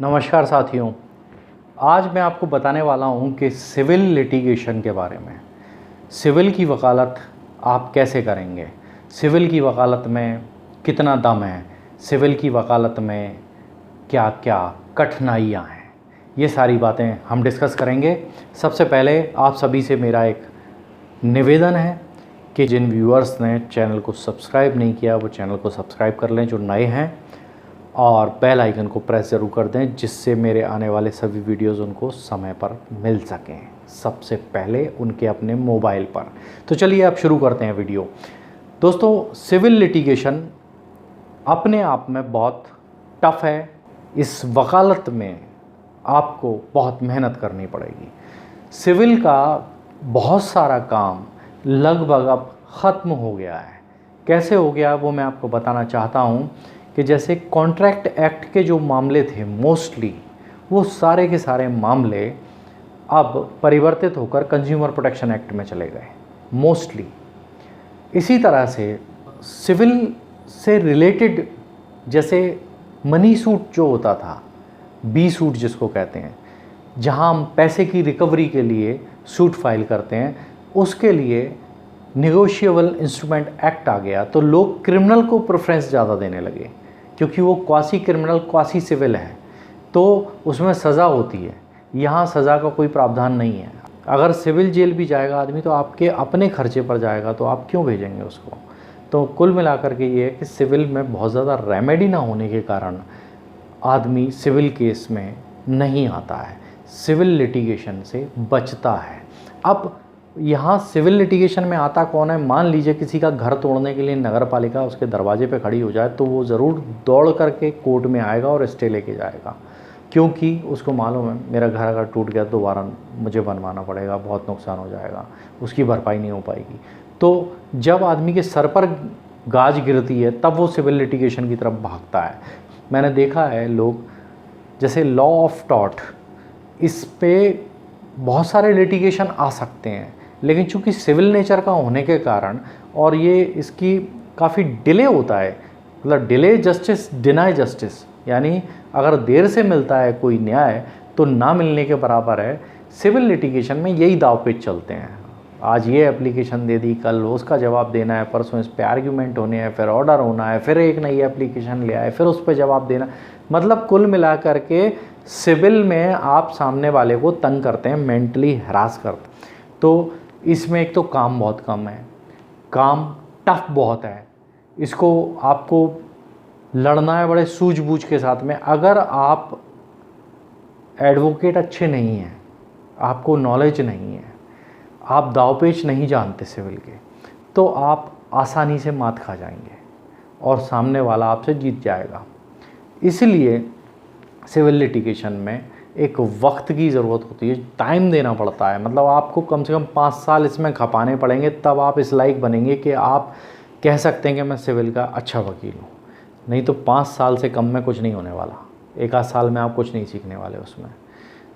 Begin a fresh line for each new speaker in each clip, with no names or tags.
नमस्कार साथियों, आज मैं आपको बताने वाला हूं कि सिविल लिटिगेशन के बारे में। सिविल की वकालत आप कैसे करेंगे, सिविल की वकालत में कितना दम है, सिविल की वकालत में क्या क्या कठिनाइयां हैं, ये सारी बातें हम डिस्कस करेंगे। सबसे पहले आप सभी से मेरा एक निवेदन है कि जिन व्यूअर्स ने चैनल को सब्सक्राइब नहीं किया वो चैनल को सब्सक्राइब कर लें जो नए हैं, और बेल आइकन को प्रेस ज़रूर कर दें जिससे मेरे आने वाले सभी वीडियोस उनको समय पर मिल सकें, सबसे पहले उनके अपने मोबाइल पर। तो चलिए अब शुरू करते हैं वीडियो। दोस्तों, सिविल लिटिगेशन अपने आप में बहुत टफ़ है। इस वकालत में आपको बहुत मेहनत करनी पड़ेगी। सिविल का बहुत सारा काम लगभग अब ख़त्म हो गया है। कैसे हो गया वो मैं आपको बताना चाहता हूँ कि जैसे कॉन्ट्रैक्ट एक्ट के जो मामले थे मोस्टली, वो सारे के सारे मामले अब परिवर्तित होकर कंज्यूमर प्रोटेक्शन एक्ट में चले गए मोस्टली। इसी तरह से सिविल से रिलेटेड जैसे मनी सूट जो होता था, बी सूट जिसको कहते हैं, जहां हम पैसे की रिकवरी के लिए सूट फाइल करते हैं, उसके लिए निगोशिएबल इंस्ट्रूमेंट एक्ट आ गया तो लोग क्रिमिनल को प्रेफरेंस ज़्यादा देने लगे क्योंकि वो क्वासी क्रिमिनल क्वासी सिविल है तो उसमें सज़ा होती है। यहाँ सज़ा का कोई प्रावधान नहीं है। अगर सिविल जेल भी जाएगा आदमी तो आपके अपने खर्चे पर जाएगा, तो आप क्यों भेजेंगे उसको। तो कुल मिलाकर के ये है कि सिविल में बहुत ज़्यादा रेमेडी ना होने के कारण आदमी सिविल केस में नहीं आता है, सिविल लिटिगेशन से बचता है। अब यहाँ सिविल लिटिगेशन में आता कौन है? मान लीजिए किसी का घर तोड़ने के लिए नगर पालिका उसके दरवाजे पे खड़ी हो जाए तो वो ज़रूर दौड़ करके कोर्ट में आएगा और स्टे लेके जाएगा, क्योंकि उसको मालूम है मेरा घर अगर टूट गया तो दोबारा मुझे बनवाना पड़ेगा, बहुत नुकसान हो जाएगा, उसकी भरपाई नहीं हो पाएगी। तो जब आदमी के सर पर गाज गिरती है तब वो सिविल लिटिगेशन की तरफ भागता है। मैंने देखा है लोग जैसे लॉ ऑफ टॉर्ट, इस पे बहुत सारे लिटिगेशन आ सकते हैं, लेकिन चूंकि सिविल नेचर का होने के कारण और ये इसकी काफ़ी डिले होता है, मतलब डिले जस्टिस डिनाई जस्टिस, यानी अगर देर से मिलता है कोई न्याय तो ना मिलने के बराबर है। सिविल लिटिगेशन में यही दाव पेच चलते हैं, आज ये एप्लीकेशन दे दी, कल उसका जवाब देना है, परसों इस पे आर्ग्यूमेंट होने हैं, फिर ऑर्डर होना है, फिर एक नई एप्लीकेशन ले आए, फिर उस पर जवाब देना। मतलब कुल मिला करके सिविल में आप सामने वाले को तंग करते हैं, मेंटली हरास करते हैं। तो इसमें एक तो काम बहुत कम है, काम टफ बहुत है, इसको आपको लड़ना है बड़े सूझबूझ के साथ में। अगर आप एडवोकेट अच्छे नहीं हैं, आपको नॉलेज नहीं है, आप दावपेच नहीं जानते सिविल के, तो आप आसानी से मात खा जाएंगे और सामने वाला आपसे जीत जाएगा। इसलिए सिविल लिटिगेशन में एक वक्त की ज़रूरत होती है, टाइम देना पड़ता है। मतलब आपको कम से कम 5 साल इसमें खपाने पड़ेंगे, तब आप इस लायक बनेंगे कि आप कह सकते हैं कि मैं सिविल का अच्छा वकील हूँ। नहीं तो 5 साल से कम में कुछ नहीं होने वाला, 1 आध साल में आप कुछ नहीं सीखने वाले उसमें।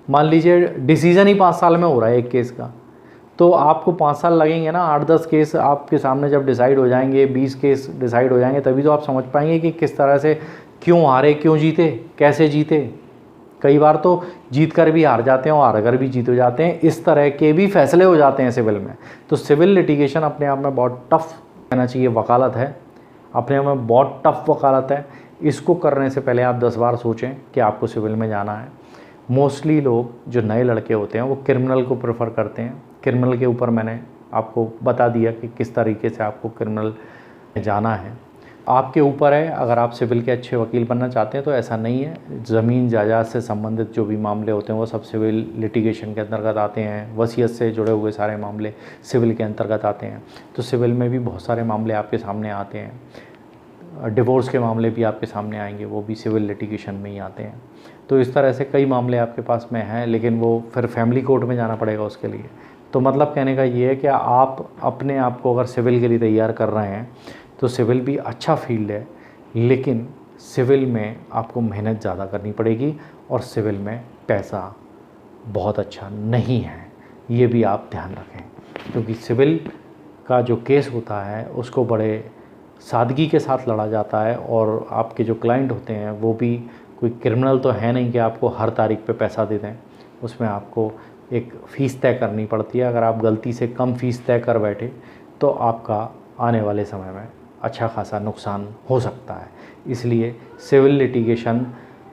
मान लीजिए डिसीज़न ही 5 साल में हो रहा है एक केस का, तो आपको 5 साल लगेंगे ना। 8-10 केस आपके सामने जब डिसाइड हो जाएंगे, 20 केस डिसाइड हो जाएंगे, तभी तो आप समझ पाएंगे कि किस तरह से क्यों हारे, क्यों जीते, कैसे जीते। कई बार तो जीत कर भी हार जाते हैं और हार कर भी जीत हो जाते हैं, इस तरह के भी फैसले हो जाते हैं सिविल में। तो सिविल लिटिगेशन अपने आप में बहुत टफ कहना चाहिए वकालत है, अपने आप में बहुत टफ वकालत है। इसको करने से पहले आप 10 बार सोचें कि आपको सिविल में जाना है। मोस्टली लोग जो नए लड़के होते हैं वो क्रिमिनल को प्रेफर करते हैं। क्रिमिनल के ऊपर मैंने आपको बता दिया कि किस तरीके से आपको क्रिमिनल में जाना है, आपके ऊपर है। अगर आप सिविल के अच्छे वकील बनना चाहते हैं तो ऐसा नहीं है। ज़मीन जायदाद से संबंधित जो भी मामले होते हैं वो सब सिविल लिटिगेशन के अंतर्गत आते हैं। वसीयत से जुड़े हुए सारे मामले सिविल के अंतर्गत आते हैं। तो सिविल में भी बहुत सारे मामले आपके सामने आते हैं। डिवोर्स के मामले भी आपके सामने आएंगे, वो भी सिविल लिटिगेशन में ही आते हैं। तो इस तरह से कई मामले आपके पास में हैं, लेकिन वो फिर फैमिली कोर्ट में जाना पड़ेगा उसके लिए। तो मतलब कहने का ये है कि आप अपने आप को अगर सिविल के लिए तैयार कर रहे हैं तो सिविल भी अच्छा फील्ड है, लेकिन सिविल में आपको मेहनत ज़्यादा करनी पड़ेगी और सिविल में पैसा बहुत अच्छा नहीं है, ये भी आप ध्यान रखें। क्योंकि सिविल का जो केस होता है उसको बड़े सादगी के साथ लड़ा जाता है और आपके जो क्लाइंट होते हैं वो भी कोई क्रिमिनल तो है नहीं कि आपको हर तारीख पे पैसा दे दें। उसमें आपको एक फ़ीस तय करनी पड़ती है। अगर आप गलती से कम फ़ीस तय कर बैठे तो आपका आने वाले समय में अच्छा खासा नुकसान हो सकता है। इसलिए सिविल लिटिगेशन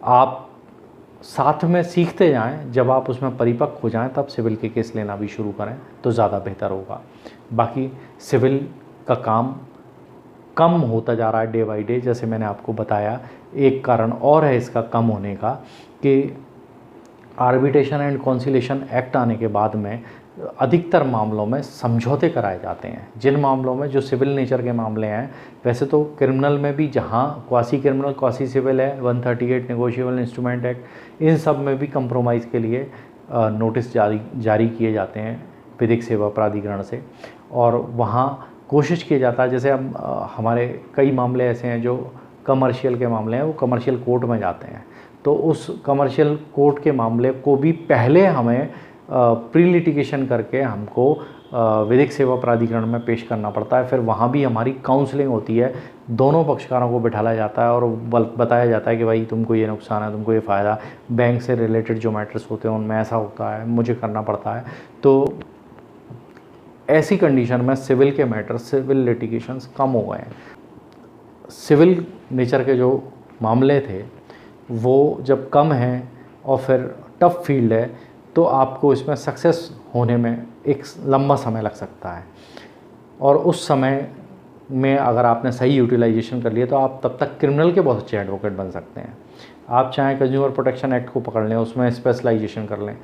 आप साथ में सीखते जाएं, जब आप उसमें परिपक्व हो जाएं तब सिविल के केस लेना भी शुरू करें तो ज़्यादा बेहतर होगा। बाकी सिविल का काम कम होता जा रहा है डे बाई डे। जैसे मैंने आपको बताया, एक कारण और है इसका कम होने का कि आर्बिट्रेशन एंड कॉन्सिलेशन एक्ट आने के बाद में अधिकतर मामलों में समझौते कराए जाते हैं। जिन मामलों में जो सिविल नेचर के मामले हैं, वैसे तो क्रिमिनल में भी जहां क्वासी क्रिमिनल क्वासी सिविल है, 138 नेगोशिएबल इंस्ट्रूमेंट एक्ट, इन सब में भी कंप्रोमाइज़ के लिए नोटिस जारी किए जाते हैं विधिक सेवा प्राधिकरण से, और वहाँ कोशिश किया जाता है। जैसे अब हमारे कई मामले ऐसे हैं जो कमर्शियल के मामले हैं, वो कमर्शियल कोर्ट में जाते हैं, तो उस कमर्शियल कोर्ट के मामले को भी पहले हमें प्री लिटिगेशन करके हमको विधिक सेवा प्राधिकरण में पेश करना पड़ता है। फिर वहाँ भी हमारी काउंसलिंग होती है, दोनों पक्षकारों को बिठाया जाता है और बताया जाता है कि भाई तुमको ये नुकसान है, तुमको ये फ़ायदा, बैंक से रिलेटेड जो मैटर्स होते हैं उनमें ऐसा होता है, मुझे करना पड़ता है। तो ऐसी कंडीशन में सिविल के मैटर्स, सिविल लिटिगेशंस कम हो गए हैं। सिविल नेचर के जो मामले थे वो जब कम हैं और फिर टफ फील्ड है, तो आपको इसमें सक्सेस होने में एक लंबा समय लग सकता है, और उस समय में अगर आपने सही यूटिलाइजेशन कर लिया तो आप तब तक क्रिमिनल के बहुत अच्छे एडवोकेट बन सकते हैं। आप चाहें कंज्यूमर प्रोटेक्शन एक्ट को पकड़ लें, उसमें स्पेशलाइजेशन कर लें,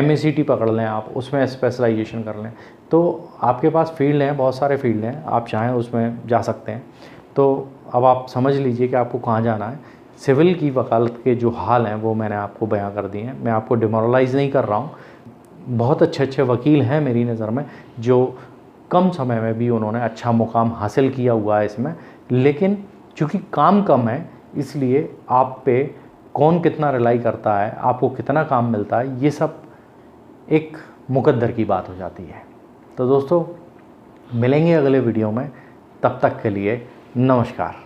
MACT पकड़ लें आप, उसमें स्पेशलाइजेशन कर लें, तो आपके पास फील्ड हैं, बहुत सारे फील्ड हैं, आप चाहें उसमें जा सकते हैं। तो अब आप समझ लीजिए कि आपको कहाँ जाना है। सिविल की वकालत के जो हाल हैं वो मैंने आपको बयां कर दिए हैं। मैं आपको डिमोरलाइज़ नहीं कर रहा हूँ। बहुत अच्छे वकील हैं मेरी नज़र में जो कम समय में भी उन्होंने अच्छा मुकाम हासिल किया हुआ है इसमें, लेकिन चूँकि काम कम है इसलिए आप पे कौन कितना रिलाई करता है, आपको कितना काम मिलता है, ये सब एक मुकद्दर की बात हो जाती है। तो दोस्तों, मिलेंगे अगले वीडियो में, तब तक के लिए नमस्कार।